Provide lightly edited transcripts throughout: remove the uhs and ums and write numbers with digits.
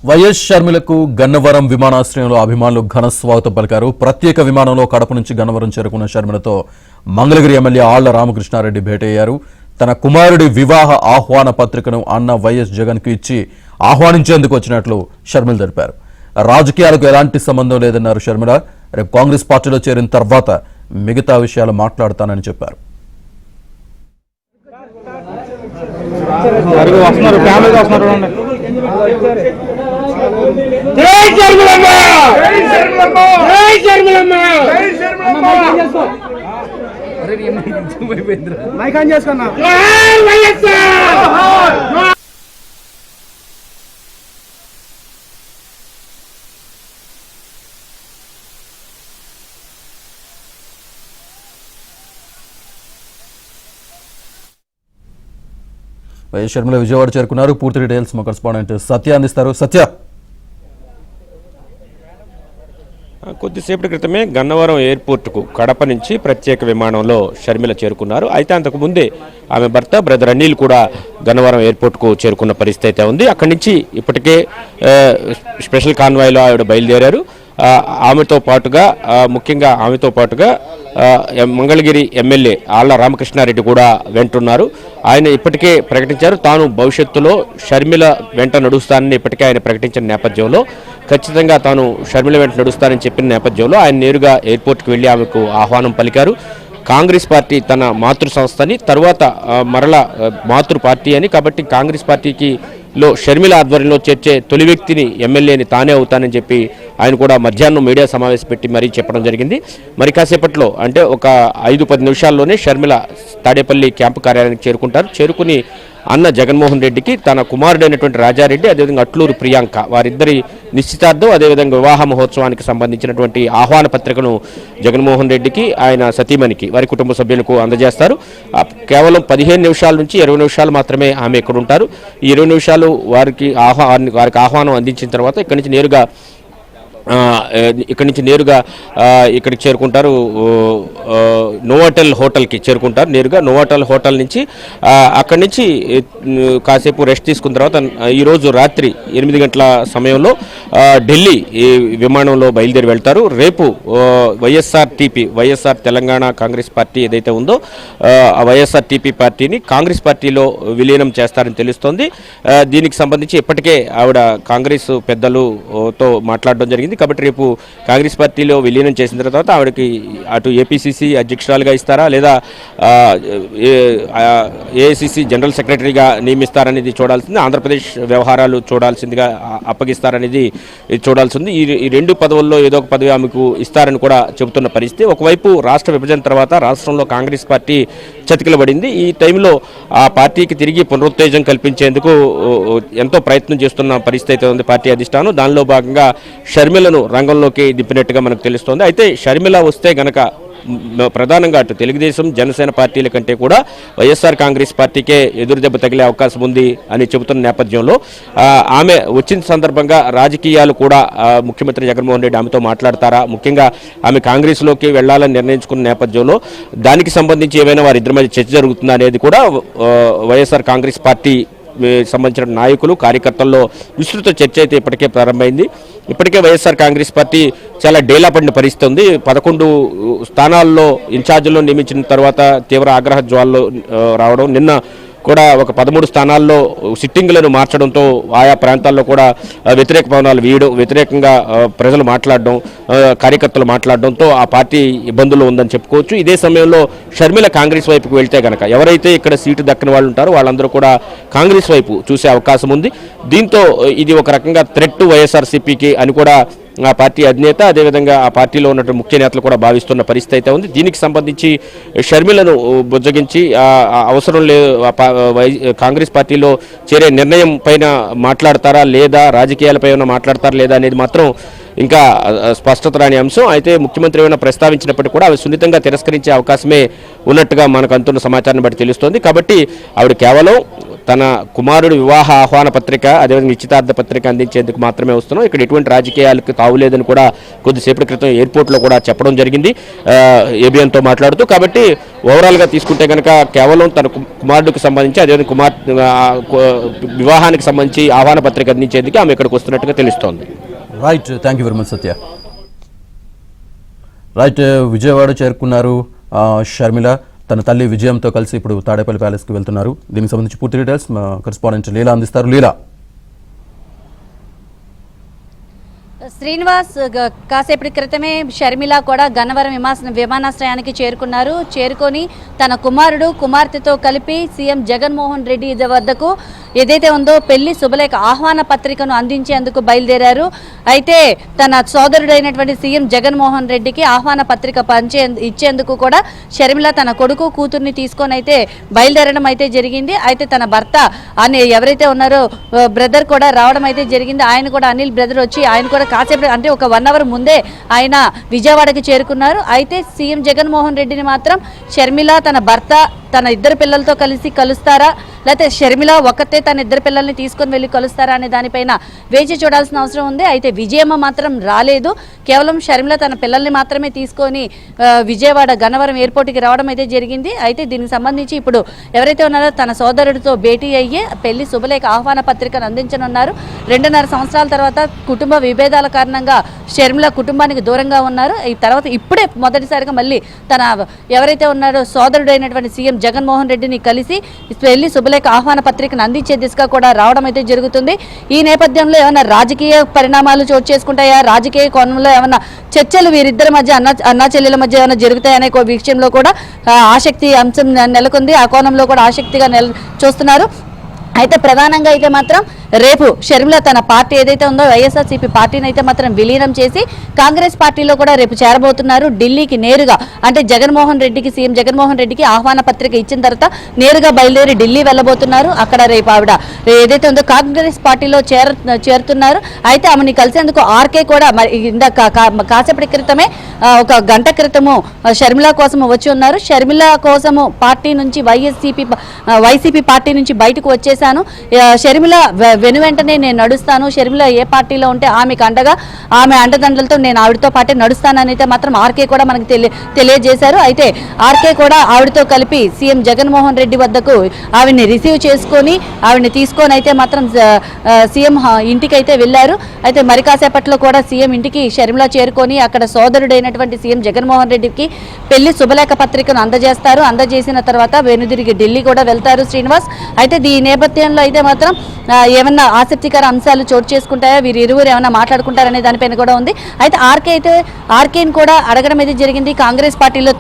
YS షర్మిలకు గన్నవరం విమానాశ్రయంలో అభిమానులు ఘన స్వాగతం పలికారు. ప్రత్యేక విమానంలో కడప నుంచి గన్నవరం చేరుకున్న షర్మిలతో మంగళగిరి ఎమ్మెల్యే ఆళ్ల రామకృష్ణారెడ్డి భేటయ్యారు. తన కుమారుడి వివాహ ఆహ్వాన పత్రికను అన్న వైఎస్ జగన్ కు ఇచ్చి ఆహ్వానించేందుకు వచ్చినట్లు షర్మిల తెలిపారు. రాజకీయాలకు ఎలాంటి సంబంధం లేదన్నారు షర్మిల. రేపు కాంగ్రెస్ పార్టీలో చేరిన తర్వాత మిగతా విషయాలు మాట్లాడతానని చెప్పారు. వైఎస్ షర్మిల విజయవాడ చేరుకున్నారు. పూర్తి డీటెయిల్స్ మా కరెస్పాండెంట్ సత్య అందిస్తారు. సత్య, కొద్దిసేపటి క్రితమే గన్నవరం ఎయిర్పోర్టుకు కడప నుంచి ప్రత్యేక విమానంలో షర్మిల చేరుకున్నారు. అయితే అంతకుముందే ఆమె భర్త బ్రదర్ అనిల్ కూడా గన్నవరం ఎయిర్పోర్టుకు చేరుకున్న పరిస్థితి అయితే ఉంది. అక్కడి నుంచి ఇప్పటికే స్పెషల్ కాన్వాయ్లో ఆవిడ బయలుదేరారు. ఆమెతో పాటుగా ముఖ్యంగా ఆమెతో పాటుగా మంగళగిరి ఎమ్మెల్యే ఆళ్ల రామకృష్ణారెడ్డి కూడా వెంటున్నారు. ఆయన ఇప్పటికే ప్రకటించారు తాను భవిష్యత్తులో షర్మిల వెంట నడుస్తానని ఇప్పటికే ఆయన ప్రకటించిన నేపథ్యంలో ఖచ్చితంగా తాను షర్మిల వెంట నడుస్తానని చెప్పిన నేపథ్యంలో ఆయన నేరుగా ఎయిర్పోర్ట్కి వెళ్ళి ఆమెకు ఆహ్వానం పలికారు. కాంగ్రెస్ పార్టీ తన మాతృ సంస్థని, తర్వాత మరలా మాతృ పార్టీ అని, కాబట్టి కాంగ్రెస్ పార్టీకి షర్మిల ఆధ్వర్యంలో చేర్చే తొలి వ్యక్తిని ఎమ్మెల్యేని తానే అవుతానని చెప్పి ఆయన కూడా మధ్యాహ్నం మీడియా సమావేశం పెట్టి మరీ చెప్పడం జరిగింది. మరి కాసేపట్లో అంటే ఒక 5-10 నిమిషాల్లోనే షర్మిల తాడేపల్లి క్యాంపు కార్యాలయానికి చేరుకుంటారు. చేరుకుని అన్న జగన్మోహన్ రెడ్డికి తన కుమారుడైనటువంటి రాజారెడ్డి, అదేవిధంగా అట్లూరు ప్రియాంక వారిద్దరి నిశ్చితార్థం, అదేవిధంగా వివాహ మహోత్సవానికి సంబంధించినటువంటి ఆహ్వాన పత్రికను జగన్మోహన్ రెడ్డికి, ఆయన సతీమణికి, వారి కుటుంబ సభ్యులకు అందజేస్తారు. కేవలం 15 నిమిషాల నుంచి 20 నిమిషాలు మాత్రమే ఆమె ఇక్కడ ఉంటారు. ఈ 20 నిమిషాలు వారికి ఆహ్వానం అందించిన తర్వాత ఇక్కడి నుంచి నేరుగా ఇక్కడికి చేరుకుంటారు. నోవాటెల్ హోటల్కి చేరుకుంటారు. నేరుగా నోవాటెల్ హోటల్ నుంచి అక్కడి నుంచి కాసేపు రెస్ట్ తీసుకున్న తర్వాత ఈరోజు రాత్రి 8 గంటల సమయంలో ఢిల్లీ విమానంలో బయలుదేరి వెళ్తారు. రేపు వైఎస్ఆర్ తెలంగాణ కాంగ్రెస్ పార్టీ ఏదైతే ఉందో ఆ వైఎస్ఆర్టీపీ పార్టీని కాంగ్రెస్ పార్టీలో విలీనం చేస్తారని తెలుస్తోంది. దీనికి సంబంధించి ఇప్పటికే ఆవిడ కాంగ్రెస్ పెద్దలతో మాట్లాడడం జరిగింది. కాబట్టి రేపు కాంగ్రెస్ పార్టీలో విలీనం చేసిన తర్వాత ఆవిడకి అటు ఏపీసీసీ అధ్యక్షురాలుగా ఇస్తారా, లేదా ఏఐసీసీ జనరల్ సెక్రటరీగా నియమిస్తారనేది చూడాల్సింది. ఆంధ్రప్రదేశ్ వ్యవహారాలు చూడాల్సిందిగా అప్పగిస్తారనేది చూడాల్సింది. ఈ 2 పదవుల్లో ఏదో ఒక పదవి ఆమెకు ఇస్తారని కూడా చెబుతున్న పరిస్థితి. ఒకవైపు రాష్ట్ర విభజన తర్వాత రాష్ట్రంలో కాంగ్రెస్ పార్టీ చతికిలబడింది. ఈ టైంలో ఆ పార్టీకి తిరిగి పునరుత్తేజం కల్పించేందుకు ఎంతో ప్రయత్నం చేస్తున్న పరిస్థితి అయితే ఉంది పార్టీ అధిష్టానం. దానిలో భాగంగా షర్మిలను రంగంలోకి దింపినట్టుగా మనకు తెలుస్తోంది. అయితే షర్మిల వస్తే గనక ప్రధానంగా అటు తెలుగుదేశం జనసేన పార్టీల కంటే కూడా వైఎస్ఆర్ కాంగ్రెస్ పార్టీకే ఎదురుదెబ్బ తగిలే అవకాశం ఉంది అని చెబుతున్న నేపథ్యంలో ఆమె వచ్చిన సందర్భంగా రాజకీయాలు కూడా ముఖ్యమంత్రి జగన్మోహన్ రెడ్డి ఆమెతో మాట్లాడతారా, ముఖ్యంగా ఆమె కాంగ్రెస్లోకి వెళ్లాలని నిర్ణయించుకున్న నేపథ్యంలో దానికి సంబంధించి ఏమైనా వారిద్దరి మధ్య చర్చ జరుగుతుందా అనేది కూడా వైఎస్ఆర్ కాంగ్రెస్ పార్టీ సంబంధించిన నాయకులు కార్యకర్తల్లో విస్తృత చర్చ అయితే ఇప్పటికే ప్రారంభమైంది. ఇప్పటికే వైఎస్ఆర్ కాంగ్రెస్ పార్టీ చాలా డేలా పడిన పరిస్థితి ఉంది. 11 స్థానాల్లో ఇన్ఛార్జీల్లో నియమించిన తర్వాత తీవ్ర ఆగ్రహ జ్వాలలు రావడం, నిన్న కూడా ఒక 13 స్థానాల్లో సిట్టింగ్లను మార్చడంతో ఆయా ప్రాంతాల్లో కూడా వ్యతిరేక పవనాలు వీయడం, వ్యతిరేకంగా ప్రజలు మాట్లాడడం, కార్యకర్తలు మాట్లాడడంతో ఆ పార్టీ ఇబ్బందుల్లో ఉందని చెప్పుకోవచ్చు. ఇదే సమయంలో షర్మిల కాంగ్రెస్ వైపుకు వెళ్తే కనుక ఎవరైతే ఇక్కడ సీటు దక్కని వాళ్ళు ఉంటారో వాళ్ళందరూ కూడా కాంగ్రెస్ వైపు చూసే అవకాశం ఉంది. దీంతో ఇది ఒక రకంగా థ్రెట్ వైఎస్ఆర్సీపీకి అని కూడా ఆ పార్టీ అధినేత, అదేవిధంగా ఆ పార్టీలో ఉన్నటువంటి ముఖ్య నేతలు కూడా భావిస్తున్న పరిస్థితి అయితే ఉంది. దీనికి సంబంధించి షర్మిలను బుజ్జగించి అవసరం లేదు కాంగ్రెస్ పార్టీలో చేరే నిర్ణయం పైన మాట్లాడతారా లేదా, రాజకీయాలపై మాట్లాడతారా లేదా అనేది మాత్రం ఇంకా స్పష్టత రాని అంశం. అయితే ముఖ్యమంత్రి ఏమైనా ప్రస్తావించినప్పటికీ కూడా అవి సున్నితంగా తిరస్కరించే అవకాశమే ఉన్నట్టుగా మనకు అందుతున్న సమాచారాన్ని బట్టి తెలుస్తోంది. కాబట్టి ఆవిడ కేవలం తన కుమారుడి వివాహ ఆహ్వాన పత్రిక అదేవిధంగా నిశ్చితార్థ పత్రిక అందించేందుకు మాత్రమే వస్తున్నాం, ఇక్కడ ఎటువంటి రాజకీయాలకు తావులేదని కూడా కొద్దిసేపటి క్రితం ఎయిర్పోర్ట్లో కూడా చెప్పడం జరిగింది ఏబిఎన్తో మాట్లాడుతూ. కాబట్టి ఓవరాల్గా తీసుకుంటే కనుక కేవలం తన కుమారుడికి సంబంధించి అదేవిధంగా వివాహానికి సంబంధించి ఆహ్వాన పత్రిక అందించేందుకు ఆమె ఇక్కడికి వస్తున్నట్టుగా తెలుస్తోంది. Right, thank you very much Satya. Right, Vijayawada చేరుకున్నారు షర్మిల. తన తల్లి విజయంతో కలిసి ఇప్పుడు తాడేపల్లి ప్యాలెస్కి వెళ్తున్నారు. దీనికి సంబంధించి పూర్తి డీటెయిల్స్ మా కరెస్పాండెంట్ లీలా అందిస్తారు. లీలా. శ్రీనివాస్, కాసేపటి క్రితమే షర్మిల కూడా గన్నవరం విమానాశ్రయానికి చేరుకొని తన కుమార్తెతో కలిపి సీఎం జగన్మోహన్ రెడ్డి వద్దకు ఏదైతే ఉందో పెళ్లి శుభలేఖ ఆహ్వాన పత్రికను అందించేందుకు బయలుదేరారు. అయితే తన సోదరుడైనటువంటి సీఎం జగన్మోహన్ రెడ్డికి ఆహ్వాన పత్రిక ఇచ్చేందుకు కూడా షర్మిల తన కొడుకు కూతుర్ని తీసుకొని అయితే బయలుదేరడం అయితే జరిగింది. అయితే తన భర్త అని ఎవరైతే ఉన్నారో బ్రదర్ కూడా రావడం అయితే జరిగింది. ఆయన కూడా అనిల్ బ్రదర్ వచ్చి ఆయన కూడా కాసేపు అంటే ఒక 1 అవర్ ముందే ఆయన విజయవాడకి చేరుకున్నారు. అయితే సీఎం జగన్మోహన్ రెడ్డిని మాత్రం షర్మిల తన భర్త తన 2 పిల్లలతో కలిసి కలుస్తారా, లేకపోతే షర్మిల ఒక్కతే తన 2 పిల్లల్ని తీసుకొని వెళ్ళి కలుస్తారా అనే దానిపైన వేచి చూడాల్సిన అవసరం ఉంది. అయితే విజయమ్మ మాత్రం రాలేదు. కేవలం షర్మిల తన పిల్లల్ని మాత్రమే తీసుకొని విజయవాడ గన్నవరం ఎయిర్పోర్ట్కి రావడం అయితే జరిగింది. అయితే దీనికి సంబంధించి ఇప్పుడు ఎవరైతే ఉన్నారో తన సోదరుడితో భేటీ అయ్యి పెళ్లి శుభలేఖ ఆహ్వాన పత్రికను అందించనున్నారు. 2.5 సంవత్సరాల తర్వాత కుటుంబ విభేదాల కారణంగా షర్మిల కుటుంబానికి దూరంగా ఉన్నారు. ఈ తర్వాత ఇప్పుడే మొదటిసారిగా మళ్ళీ తన ఎవరైతే ఉన్నారో సోదరుడైనటువంటి సీఎం జగన్మోహన్ రెడ్డిని కలిసి పెళ్లి శుభలేఖ ఆహ్వాన పత్రికను అందించే దిశగా కూడా రావడం అయితే జరుగుతుంది. ఈ నేపథ్యంలో ఏమైనా రాజకీయ పరిణామాలు చోటు చేసుకుంటాయా, రాజకీయ కోణంలో ఏమైనా చర్చలు వీరిద్దరి మధ్య అన్నా చెల్లెల మధ్య ఏమైనా జరుగుతాయనే విషయంలో కూడా ఆసక్తి అంశం నెలకొంది. ఆ కోణంలో కూడా ఆసక్తిగా చూస్తున్నారు. అయితే ప్రధానంగా అయితే మాత్రం రేపు షర్మిల తన పార్టీ ఏదైతే ఉందో వైఎస్ఆర్సీపీ పార్టీని అయితే మాత్రం విలీనం చేసి కాంగ్రెస్ పార్టీలో కూడా రేపు చేరబోతున్నారు. ఢిల్లీకి నేరుగా అంటే సీఎం జగన్మోహన్ రెడ్డికి ఆహ్వాన పత్రిక ఇచ్చిన తర్వాత నేరుగా బయలుదేరి ఢిల్లీ వెళ్ళబోతున్నారు. అక్కడ రేపు ఆవిడ ఏదైతే ఉందో కాంగ్రెస్ పార్టీలో చేరుతున్నారు. అయితే ఆమెని కలిసేందుకు ఆర్కే కూడా కాసేపటి క్రితమే ఒక గంట క్రితము షర్మిల కోసం వచ్చి ఉన్నారు. షర్మిల కోసము పార్టీ నుంచి వైసీపీ పార్టీ నుంచి బయటకు వచ్చేసాను. షర్మిల వెనువెంటనే నేను నడుస్తాను, షర్మిల ఏ పార్టీలో ఉంటే ఆమెకు అండగా ఆమె అండదండలతో నేను ఆవిడతో పాటే నడుస్తానని అయితే మాత్రం ఆర్కే కూడా మనకు తెలియజేశారు. అయితే ఆర్కే కూడా ఆవిడతో కలిపి సీఎం జగన్మోహన్ రెడ్డి వద్దకు ఆవిడ్ని రిసీవ్ చేసుకొని ఆవిడ్ని తీసుకొని అయితే మాత్రం సీఎం ఇంటికి అయితే వెళ్ళారు. అయితే మరి కాసేపట్లో కూడా సీఎం ఇంటికి షర్మిల చేరుకొని అక్కడ సోదరుడైనటువంటి సీఎం జగన్మోహన్ రెడ్డికి పెళ్లి శుభలేఖ పత్రికను అందజేస్తారు. అందజేసిన తర్వాత వెనుదిరిగి ఢిల్లీ కూడా వెళ్తారు శ్రీనివాస్. అయితే ఈ నేపథ్యంలో అయితే మాత్రం ఏమన్నా ఆసక్తికర అంశాలు చోటు చేసుకుంటాయా, వీరిరువురు ఏమన్నా మాట్లాడుకుంటారనే దానిపైన కూడా ఉంది. అయితే ఆర్కేని కూడా అడగడం అయితే జరిగింది. కాంగ్రెస్ పార్టీలో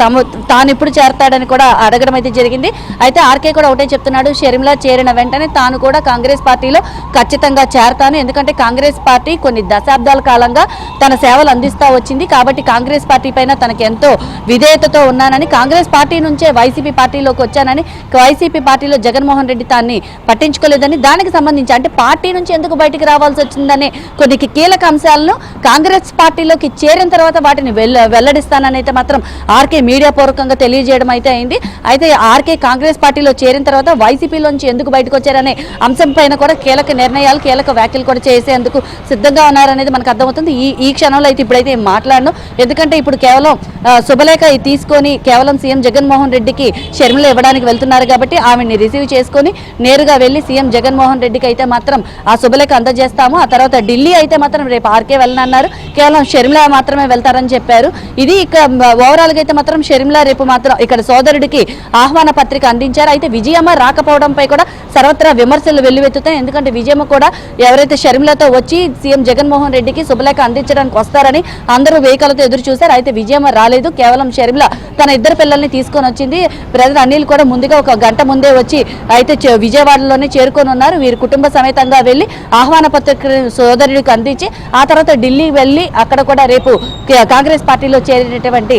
తాను ఎప్పుడు చేరతాడని కూడా అడగడం అయితే జరిగింది. అయితే ఆర్కే కూడా ఒకటే చెప్తున్నాడు, షర్మిల చేరిన వెంటనే తాను కూడా కాంగ్రెస్ పార్టీలో ఖచ్చితంగా చేరతాను. ఎందుకంటే కాంగ్రెస్ పార్టీ కొన్ని దశాబ్దాల కాలంగా తన సేవలు అందిస్తూ వచ్చింది. కాబట్టి కాంగ్రెస్ పార్టీ పైన తనకు ఎంతో విధేయతతో ఉన్నానని, కాంగ్రెస్ పార్టీ నుంచే వైసీపీ పార్టీలోకి వచ్చానని, వైసీపీ పార్టీలో జగన్మోహన్ రెడ్డి తాన్ని పట్టించుకోలేదని, దానికి సంబంధించి అంటే పార్టీ నుంచి ఎందుకు బయటికి రావాల్సి వచ్చిందనే కొన్ని కీలక అంశాలను కాంగ్రెస్ పార్టీలోకి చేరిన తర్వాత వాటిని వెల్లడిస్తానని అయితే మాత్రం ఆర్కే మీడియా పూర్వకంగా తెలియజేయడం అయితే అయింది. అయితే ఆర్కే కాంగ్రెస్ పార్టీలో చేరిన తర్వాత వైసీపీలోంచి ఎందుకు బయటకు వచ్చారనే అంశం పైన కూడా కీలక నిర్ణయాలు, కీలక వ్యాఖ్యలు కూడా చేసేందుకు సిద్ధంగా ఉన్నారనేది మనకు అర్థమవుతుంది. ఈ క్షణంలో అయితే ఇప్పుడైతే మాట్లాడను, ఎందుకంటే ఇప్పుడు కేవలం శుభలేఖ తీసుకొని కేవలం సీఎం జగన్మోహన్ రెడ్డికి షర్మిల ఇవ్వడానికి వెళ్తున్నారు కాబట్టి ఆమెని రిసీవ్ చేసుకొని నేరుగా వెళ్ళి సీఎం జగన్మోహన్ రెడ్డికి అయితే మాత్రం ఆ శుభలేఖ అందజేస్తాము. ఆ తర్వాత ఢిల్లీ అయితే మాత్రం రేపు ఆర్కే వెళ్ళనన్నారు, కేవలం షర్మిల మాత్రమే వెళ్తారని చెప్పారు. ఇది ఇక ఓవరాల్ గా అయితే మాత్రం షర్మిల రేపు మాత్రం ఇక్కడ సోదరుడికి ఆహ్వాన పత్రిక అందించారు. అయితే విజయమ్మ రాకపోవడంపై కూడా సర్వత్రా విమర్శలు వెల్లువెత్తుతాయి. ఎందుకంటే విజయమ్మ కూడా ఎవరైతే షర్మిలతో వచ్చి సీఎం జగన్మోహన్ రెడ్డికి శుభలేఖ అందించడానికి వస్తారని అందరూ వేయికలతో ఎదురు చూశారు. అయితే విజయమ్మ రాలేదు, కేవలం షర్మిల తన 2 పిల్లల్ని తీసుకొని వచ్చింది. బ్రదర్ అనిల్ కూడా ముందుగా ఒక గంట ముందే వచ్చి అయితే విజయవాడలోనే చేరుకొని ఉన్నారు. వీరి కుటుంబ సమేతంగా వెళ్ళి ఆహ్వాన పత్రిక సోదరుడికి అందించి ఆ తర్వాత ఢిల్లీ వెళ్ళి అక్కడ కూడా రేపు కాంగ్రెస్ పార్టీలో చేరినటువంటి